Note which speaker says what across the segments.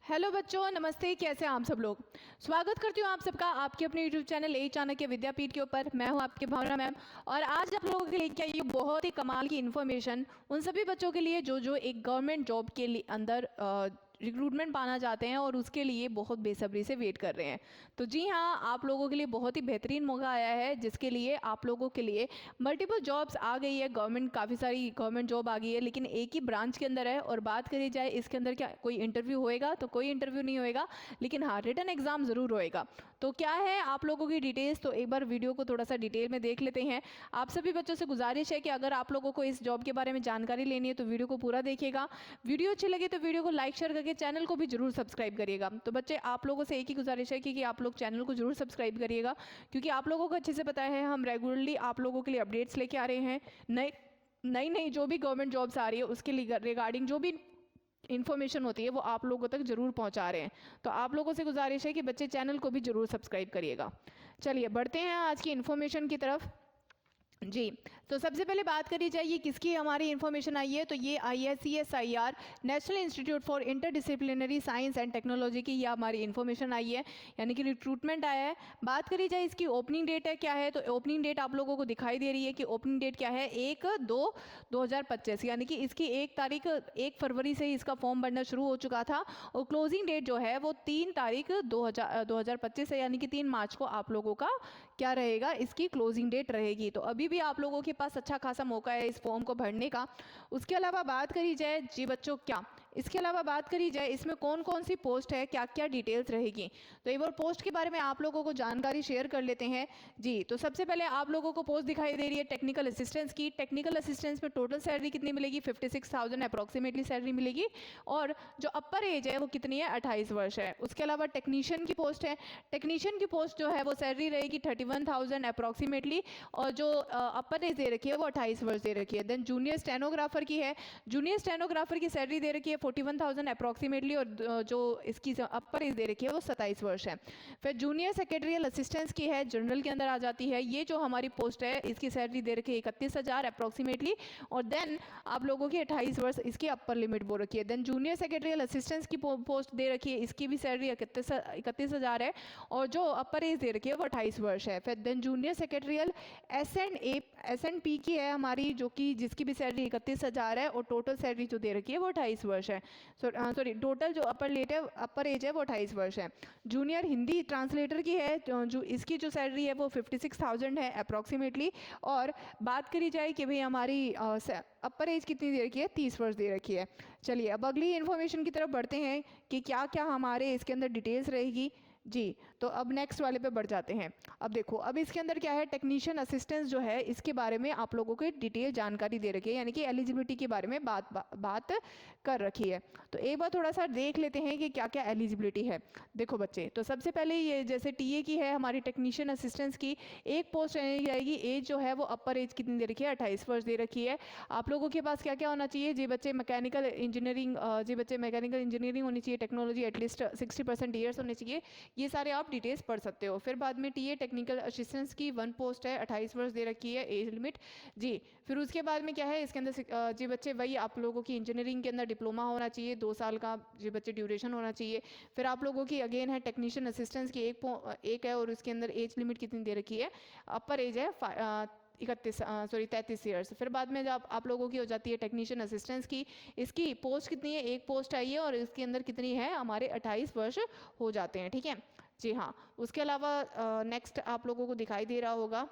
Speaker 1: Hello बच्चों, नमस्ते। कैसे हैं आप सब लोग। स्वागत करती हूँ आप सबका आपके अपने यूट्यूब चैनल ए चाणक्य विद्यापीठ के ऊपर। मैं हूँ आपकी भावना मैम और आज आप लोगों के लिए क्या ये बहुत ही कमाल की इन्फॉर्मेशन उन सभी बच्चों के लिए जो एक गवर्नमेंट जॉब के लिए अंदर रिक्रूटमेंट पाना चाहते हैं और उसके लिए बहुत बेसब्री से वेट कर रहे हैं। तो जी हाँ, आप लोगों के लिए बहुत ही बेहतरीन मौका आया है जिसके लिए आप लोगों के लिए मल्टीपल जॉब्स आ गई है। गवर्नमेंट काफ़ी सारी गवर्नमेंट जॉब आ गई है, लेकिन एक ही ब्रांच के अंदर है। और बात करी जाए इसके अंदर क्या कोई इंटरव्यू होएगा, तो कोई इंटरव्यू नहीं होएगा, लेकिन हाँ रिटन एग्जाम ज़रूर होएगा। तो क्या है आप लोगों की डिटेल्स, तो एक बार वीडियो को थोड़ा सा डिटेल में देख लेते हैं। आप सभी बच्चों से गुजारिश है कि अगर आप लोगों को इस जॉब के बारे में जानकारी लेनी है तो वीडियो को पूरा देखिएगा। वीडियो अच्छी लगे तो वीडियो को लाइक शेयर करके चैनल को भी जरूर सब्सक्राइब करिएगा। तो बच्चे आप लोगों से एक ही गुजारिश है कि आप लोग चैनल को जरूर सब्सक्राइब करिएगा, क्योंकि आप लोगों को अच्छे से पता है हम रेगुलरली आप लोगों के लिए अपडेट्स लेके आ रहे हैं। नई नई जो भी गवर्नमेंट जॉब्स आ रही है उसके रिगार्डिंग जो भी इन्फॉर्मेशन होती है वो आप लोगों तक जरूर पहुंचा रहे हैं। तो आप लोगों से गुजारिश है कि बच्चे चैनल को भी जरूर सब्सक्राइब करिएगा। चलिए बढ़ते हैं आज की इन्फॉर्मेशन की तरफ। जी, तो सबसे पहले बात करी जाए ये किसकी हमारी इन्फॉर्मेशन आई है, तो ये आई है CSIR national institute for interdisciplinary science and technology की ये हमारी इन्फॉर्मेशन आई है, यानी कि रिक्रूटमेंट आया है। बात करी जाए इसकी ओपनिंग डेट है क्या है, तो ओपनिंग डेट आप लोगों को दिखाई दे रही है कि ओपनिंग डेट क्या है 1/2/2025, यानी कि इसकी 1 फरवरी से ही इसका फॉर्म भरना शुरू हो चुका था और क्लोजिंग डेट जो है वो 3/2025 है, यानी कि 3 मार्च को आप लोगों का क्या रहेगा, इसकी क्लोजिंग डेट रहेगी। तो अभी भी आप लोगों के पास अच्छा खासा मौका है इस फॉर्म को भरने का। उसके अलावा बात करी जाए जी बच्चों क्या इसके अलावा बात करी जाए इसमें कौन कौन सी पोस्ट है, क्या क्या डिटेल्स रहेगी, तो एक बार पोस्ट के बारे में आप लोगों को जानकारी शेयर कर लेते हैं। जी, तो सबसे पहले आप लोगों को पोस्ट दिखाई दे रही है टेक्निकल असिस्टेंस की। टेक्निकल असिस्टेंस में टोटल सैलरी कितनी मिलेगी, 56,000 अप्रॉक्सीमेटली सैलरी मिलेगी। और जो अपर एज है वो कितनी है, 28 वर्ष है। उसके अलावा टेक्नीशियन की पोस्ट है। टेक्नीशियन की पोस्ट जो है वो सैलरी रहेगी 31,000 अप्रॉक्सीमेटली, और जो अपर एज दे रखी है वो 28 वर्ष दे रखी है। देन जूनियर स्टेनोग्राफर की है। जूनियर स्टेनोग्राफर की सैलरी दे रखी है 41,000 अप्रॉक्सीमेटली, और जो इसकी अपर एज दे रखी है वो 27 वर्ष है। फिर जूनियर सेक्रेटरियल असिस्टेंस की है, जनरल के अंदर आ जाती है। ये जो हमारी पोस्ट है इसकी सैलरी दे रखी है 31,000 अप्रॉक्सीमेटली, और देन आप लोगों की 28 वर्ष इसकी अपर लिमिट बोल रखी है। देन जूनियर सेक्रेटरियल असिस्टेंस की पोस्ट दे रखी है, इसकी भी सैलरी 31,000 है, और जो अपर एज दे रखी है वो 28 वर्ष है। फिर देन जूनियर सेक्रेटरियल SNP की है हमारी, जो कि जिसकी भी सैलरी 31,000 है, और टोटल सैलरी जो दे रखी है वो 28 वर्ष है। सॉरी टोटल जो अपर एज है वो 28 वर्ष है। जूनियर हिंदी ट्रांसलेटर की है, जो इसकी जो सैलरी है वो 56,000 है अप्रॉक्सीमेटली। और बात करी जाए कि भाई हमारी अपर एज कितनी दे रखी है, 30 वर्ष दे रखी है। चलिए अब अगली इन्फॉर्मेशन की तरफ बढ़ते हैं कि क्या क्या हमारे इसके अंदर डिटेल्स रहेगी। जी, तो अब नेक्स्ट वाले पे बढ़ जाते हैं। अब देखो अब इसके अंदर क्या है, टेक्नीशियन असिस्टेंस जो है इसके बारे में आप लोगों को डिटेल जानकारी दे रखी है, यानी कि एलिजिबिलिटी के बारे में बात कर रखी है। तो एक बार थोड़ा सा देख लेते हैं कि क्या क्या एलिजिबिलिटी है। देखो बच्चे, तो सबसे पहले ये जैसे TA की है हमारी टेक्नीशियन असिस्टेंस की, एक पोस्ट रहने जाएगी। एज जो है वो अपर एज कितनी दे रखी है, 28 वर्ष दे रखी है। आप लोगों के पास क्या क्या होना चाहिए जी बच्चे, मैकेनिकल इंजीनियरिंग होनी चाहिए, टेक्नोलॉजी एटलीस्ट 60% ईयर्स होने चाहिए। ये सारे आप डिटेल्स पढ़ सकते हो। फिर बाद में TA टेक्निकल असिस्टेंस की 1 पोस्ट है, 28 वर्ष दे रखी है एज लिमिट। जी, फिर उसके बाद में क्या है इसके अंदर जी बच्चे वही आप लोगों की इंजीनियरिंग के अंदर डिप्लोमा होना चाहिए, 2 साल का जी बच्चे ड्यूरेशन होना चाहिए। फिर आप लोगों की अगेन है टेक्नीशियन असिस्टेंस की एक है, और उसके अंदर एज लिमिट कितनी दे रखी है, अपर एज है 33 ईयर्स। फिर बाद में जब आप लोगों की हो जाती है टेक्नीशियन असिस्टेंस की, इसकी पोस्ट कितनी है, एक पोस्ट आई है, और इसके अंदर कितनी है हमारे 28 वर्ष हो जाते हैं। ठीक है जी हाँ। उसके अलावा नेक्स्ट आप लोगों को दिखाई दे रहा होगा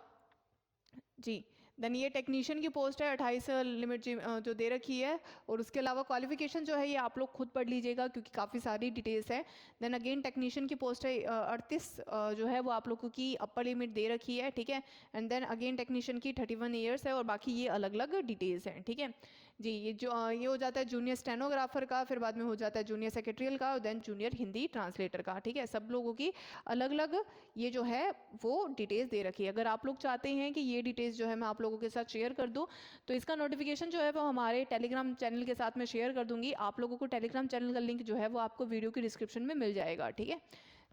Speaker 1: जी, देन ये टेक्नीशियन की पोस्ट है, 28 लिमिट जो दे रखी है। और उसके अलावा क्वालिफिकेशन जो है ये आप लोग खुद पढ़ लीजिएगा क्योंकि काफ़ी सारी डिटेल्स है। देन अगेन टेक्नीशियन की पोस्ट है 38 जो है वो आप लोगों की अपर लिमिट दे रखी है। ठीक है, एंड देन अगेन टेक्नीशियन की 31 ईयर्स है, और बाकी ये अलग अलग डिटेल्स हैं। ठीक है जी, ये हो जाता है जूनियर स्टेनोग्राफर का, फिर बाद में हो जाता है जूनियर सेक्रेटरियल का, और देन जूनियर हिंदी ट्रांसलेटर का। ठीक है, सब लोगों की अलग अलग ये जो है वो डिटेल्स दे रखी है। अगर आप लोग चाहते हैं कि ये डिटेल्स जो है मैं आप लोगों के साथ शेयर कर दूं, तो इसका नोटिफिकेशन जो है वो हमारे टेलीग्राम चैनल के साथ में शेयर कर दूंगी। आप लोगों को टेलीग्राम चैनल का लिंक जो है वो आपको वीडियो की डिस्क्रिप्शन में मिल जाएगा। ठीक है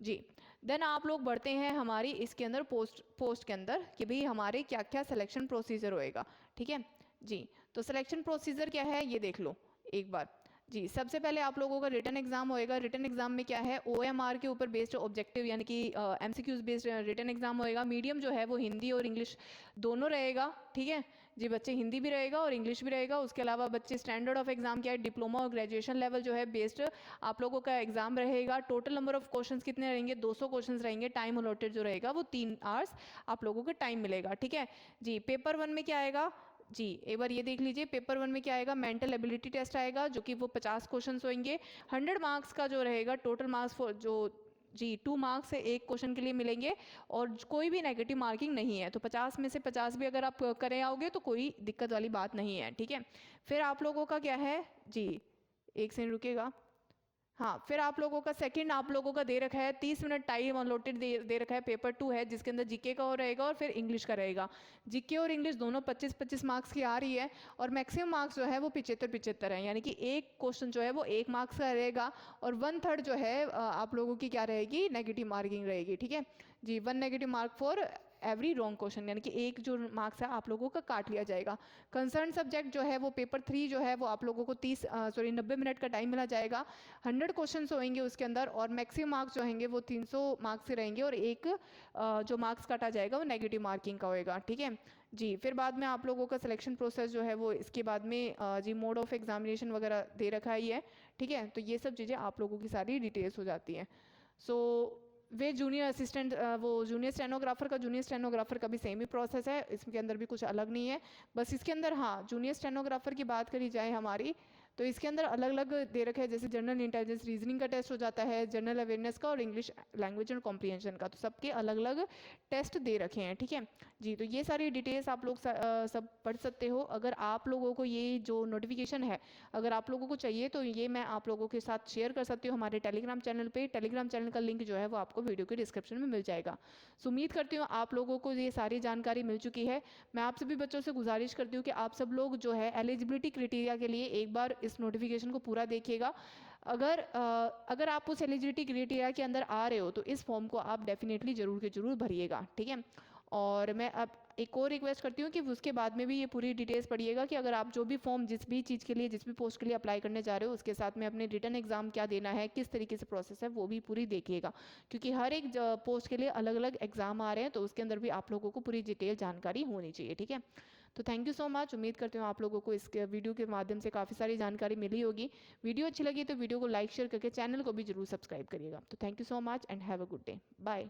Speaker 1: जी, देन आप लोग बढ़ते हैं हमारी इसके अंदर पोस्ट के अंदर कि भाई हमारे क्या क्या सिलेक्शन प्रोसीजर होएगा। ठीक है जी, तो सिलेक्शन प्रोसीजर क्या है ये देख लो एक बार। जी, सबसे पहले आप लोगों का रिटन एग्जाम होएगा। रिटन एग्जाम में क्या है, ओएमआर के ऊपर बेस्ड ऑब्जेक्टिव यानी कि एमसीक्यूज बेस्ड रिटन एग्जाम होएगा। मीडियम जो है वो हिंदी और इंग्लिश दोनों रहेगा, ठीक है जी। बच्चे हिंदी भी रहेगा और इंग्लिश भी रहेगा। उसके अलावा बच्चे स्टैंडर्ड ऑफ एग्जाम क्या है, डिप्लोमा और ग्रेजुएशन लेवल जो है बेस्ड आप लोगों का एग्जाम रहेगा। टोटल नंबर ऑफ क्वेश्चंस कितने रहेंगे, 200 क्वेश्चंस रहेंगे। टाइम अलॉटेड जो रहेगा वो 3 आवर्स आप लोगों को टाइम मिलेगा, ठीक है जी। पेपर 1 में क्या आएगा जी, एक बार ये देख लीजिए। पेपर 1 में क्या आएगा, मेंटल एबिलिटी टेस्ट आएगा, जो कि वो 50 क्वेश्चंस होंगे। 100 मार्क्स का जो रहेगा टोटल मार्क्स जो जी 2 मार्क्स से एक क्वेश्चन के लिए मिलेंगे और कोई भी नेगेटिव मार्किंग नहीं है। तो 50 में से 50 भी अगर आप करे आओगे तो कोई दिक्कत वाली बात नहीं है, ठीक है। फिर आप लोगों का क्या है जी, एक सेकंड रुकेगा। हाँ, फिर आप लोगों का सेकंड आप लोगों का दे रखा है 30 मिनट टाइम अनलोटेड दे रखा है। पेपर 2 है जिसके अंदर जीके का और रहेगा और फिर इंग्लिश का रहेगा। जीके और इंग्लिश दोनों 25-25 मार्क्स की आ रही है और मैक्सिमम मार्क्स जो है वो 75-75 है, यानी कि एक क्वेश्चन जो है वो 1 मार्क्स का रहेगा और 1/3 जो है आप लोगों की क्या रहेगी, नेगेटिव मार्किंग रहेगी, ठीक है जी। 1 negative mark for every wrong question, यानी कि एक जो मार्क्स है आप लोगों का काट लिया जाएगा। कंसर्न सब्जेक्ट जो है वो पेपर 3 जो है वो आप लोगों को 90 मिनट का टाइम मिला जाएगा। 100 क्वेश्चन होंगे उसके अंदर और मैक्सिमम मार्क्स जो होंगे वो 300 मार्क्स के रहेंगे और एक जो मार्क्स काटा जाएगा वो नेगेटिव मार्किंग का होएगा, ठीक है जी। फिर बाद में आप लोगों का सिलेक्शन प्रोसेस जो है वो इसके बाद में जी मोड ऑफ एग्जामिनेशन वगैरह दे रखा ही है, ठीक है। तो ये सब चीज़ें आप लोगों की सारी डिटेल्स हो जाती हैं। सो वे जूनियर असिस्टेंट वो जूनियर स्टेनोग्राफर का भी सेम ही प्रोसेस है, इसके अंदर भी कुछ अलग नहीं है। बस इसके अंदर हाँ, जूनियर स्टेनोग्राफर की बात करी जाए हमारी, तो इसके अंदर अलग अलग दे रखे हैं, जैसे जनरल इंटेलिजेंस रीजनिंग का टेस्ट हो जाता है, जनरल अवेयरनेस का और इंग्लिश लैंग्वेज एंड कॉम्प्रिहेंशन का। तो सबके अलग अलग टेस्ट दे रखे हैं, ठीक है जी। तो ये सारी डिटेल्स आप लोग सब पढ़ सकते हो। अगर आप लोगों को ये जो नोटिफिकेशन है अगर आप लोगों को चाहिए तो ये मैं आप लोगों के साथ शेयर कर सकती हूँ हमारे टेलीग्राम चैनल पे। टेलीग्राम चैनल का लिंक जो है वो आपको वीडियो के डिस्क्रिप्शन में मिल जाएगा। सो उम्मीद करती हूँ आप लोगों को ये सारी जानकारी मिल चुकी है। मैं आप सभी बच्चों से गुजारिश करती हूँ कि आप सब लोग जो है एलिजिबिलिटी क्राइटेरिया के लिए एक बार इस नोटिफिकेशन को पूरा देखिएगा। अगर आप उस एलिजिबिलिटी क्राइटेरिया के अंदर आ रहे हो तो इस फॉर्म को आप डेफिनेटली जरूर के जरूर भरिएगा, ठीक है। और मैं अब एक और रिक्वेस्ट करती हूँ कि उसके बाद में भी ये पूरी डिटेल्स पढ़िएगा कि अगर आप जो भी फॉर्म जिस भी चीज़ के लिए जिस भी पोस्ट के लिए अप्लाई करने जा रहे हो उसके साथ में अपने रिटन एग्जाम क्या देना है, किस तरीके से प्रोसेस है, वो भी पूरी देखिएगा। क्योंकि हर एक पोस्ट के लिए अलग अलग एग्जाम आ रहे हैं तो उसके अंदर भी आप लोगों को पूरी डिटेल जानकारी होनी चाहिए, ठीक है। तो थैंक यू सो मच। उम्मीद करती हूँ आप लोगों को इस वीडियो के माध्यम से काफ़ी सारी जानकारी मिली होगी। वीडियो अच्छी लगी तो वीडियो को लाइक शेयर करके चैनल को भी जरूर सब्सक्राइब करिएगा। तो thank you so much and have a good day, bye.